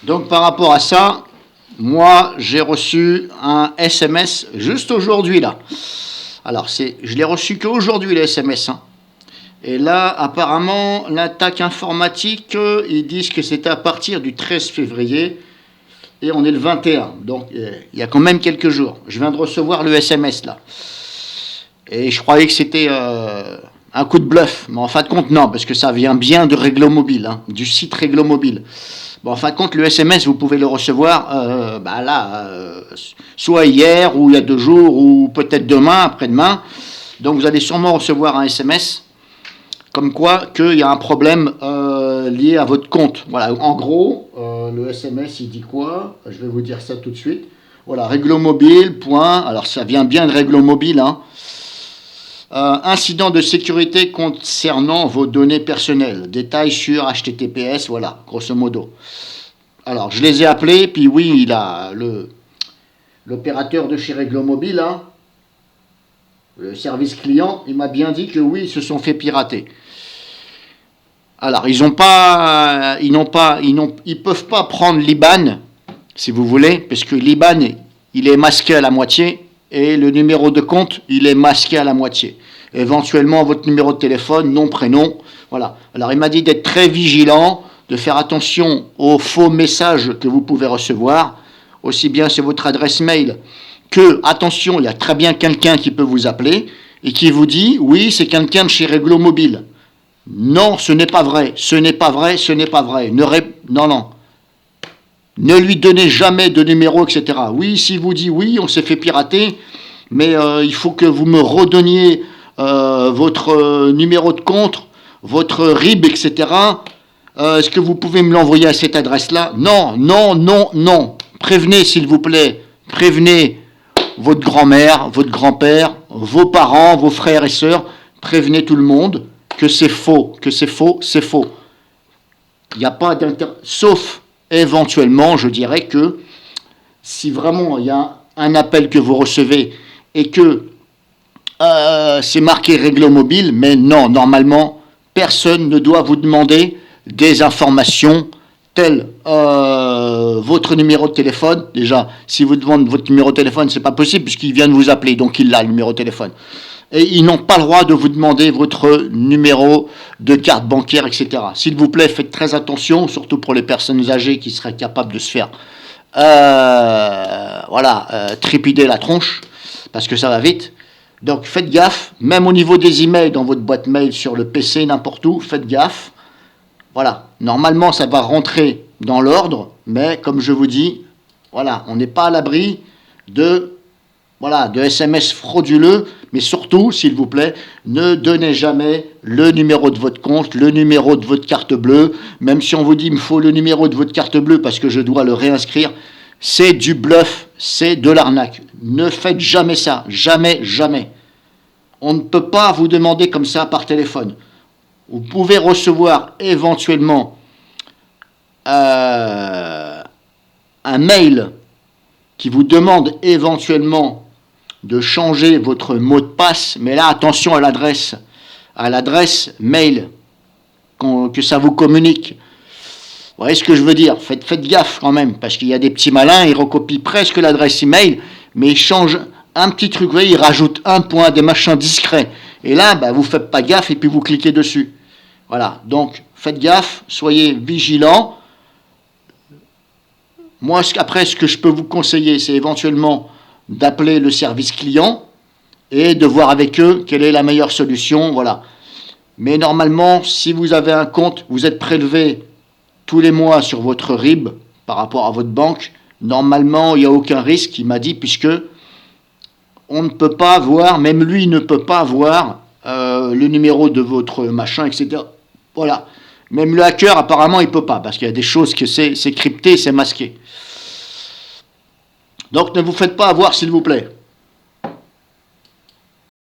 Donc par rapport à ça, moi j'ai reçu un SMS juste aujourd'hui là. Alors je l'ai reçu qu'aujourd'hui le SMS. Hein. Et là apparemment l'attaque informatique, ils disent que c'était à partir du 13 février et on est le 21. Donc il y a quand même quelques jours. Je viens de recevoir le SMS là. Et je croyais que c'était un coup de bluff. Mais en fin de compte non, parce que ça vient bien de Réglo Mobile, hein, du site Réglo Mobile. Bon, en fin de compte, le SMS, vous pouvez le recevoir soit hier, ou il y a 2 jours, ou peut-être demain, après-demain. Donc vous allez sûrement recevoir un SMS comme quoi qu'il y a un problème lié à votre compte. Voilà, en gros, le SMS, il dit quoi? Je vais vous dire ça tout de suite. Voilà, Réglo Mobile, point. Alors ça vient bien de Réglo Mobile, hein. Incident de sécurité concernant vos données personnelles. Détails sur HTTPS, voilà, grosso modo. Alors, je les ai appelés, puis oui, il a l'opérateur de chez Réglo Mobile, hein, le service client, il m'a bien dit que oui, ils se sont fait pirater. Alors, ils peuvent pas prendre l'IBAN, si vous voulez, parce que l'IBAN, il est masqué à la moitié, et le numéro de compte, il est masqué à la moitié. Éventuellement, votre numéro de téléphone, nom, prénom, voilà. Alors, il m'a dit d'être très vigilant, de faire attention aux faux messages que vous pouvez recevoir, aussi bien sur votre adresse mail que, attention, il y a très bien quelqu'un qui peut vous appeler, et qui vous dit, oui, c'est quelqu'un de chez Réglo Mobile. Non, ce n'est pas vrai, ce n'est pas vrai, ce n'est pas vrai. Non. Ne lui donnez jamais de numéro, etc. Oui, s'il vous dit oui, on s'est fait pirater, mais il faut que vous me redonniez votre numéro de compte, votre RIB, etc. Est-ce que vous pouvez me l'envoyer à cette adresse-là? Non. Prévenez, s'il vous plaît. Prévenez votre grand-mère, votre grand-père, vos parents, vos frères et sœurs. Prévenez tout le monde que c'est faux, c'est faux. Il n'y a pas sauf éventuellement, je dirais que si vraiment il y a un appel que vous recevez et que c'est marqué Réglo Mobile, mais non, normalement, personne ne doit vous demander des informations telles votre numéro de téléphone. Déjà, si vous demandez votre numéro de téléphone, c'est pas possible puisqu'il vient de vous appeler, donc il a le numéro de téléphone. Et ils n'ont pas le droit de vous demander votre numéro de carte bancaire, etc. S'il vous plaît, faites très attention, surtout pour les personnes âgées qui seraient capables de se faire trépider la tronche, parce que ça va vite. Donc faites gaffe, même au niveau des emails dans votre boîte mail, sur le PC, n'importe où, faites gaffe. Voilà, normalement ça va rentrer dans l'ordre, mais comme je vous dis, voilà, on n'est pas à l'abri de SMS frauduleux, mais surtout, s'il vous plaît, ne donnez jamais le numéro de votre compte, le numéro de votre carte bleue, même si on vous dit il me faut le numéro de votre carte bleue parce que je dois le réinscrire, c'est du bluff, c'est de l'arnaque. Ne faites jamais ça, jamais. On ne peut pas vous demander comme ça par téléphone. Vous pouvez recevoir éventuellement un mail qui vous demande éventuellement de changer votre mot de passe, mais là, attention à l'adresse mail que ça vous communique. Vous voyez ce que je veux dire? Faites gaffe quand même, parce qu'il y a des petits malins, ils recopient presque l'adresse email, mais ils changent un petit truc, vous voyez, ils rajoutent un point, des machins discrets. Et là, vous faites pas gaffe et puis vous cliquez dessus. Voilà, donc faites gaffe, soyez vigilants. Moi, après, ce que je peux vous conseiller, c'est éventuellement d'appeler le service client et de voir avec eux quelle est la meilleure solution, voilà. Mais normalement, si vous avez un compte, vous êtes prélevé tous les mois sur votre RIB par rapport à votre banque, normalement, il n'y a aucun risque, il m'a dit, puisque on ne peut pas voir, même lui ne peut pas voir le numéro de votre machin, etc. Voilà. Même le hacker, apparemment, il ne peut pas, parce qu'il y a des choses que c'est crypté, c'est masqué. Donc ne vous faites pas avoir, s'il vous plaît.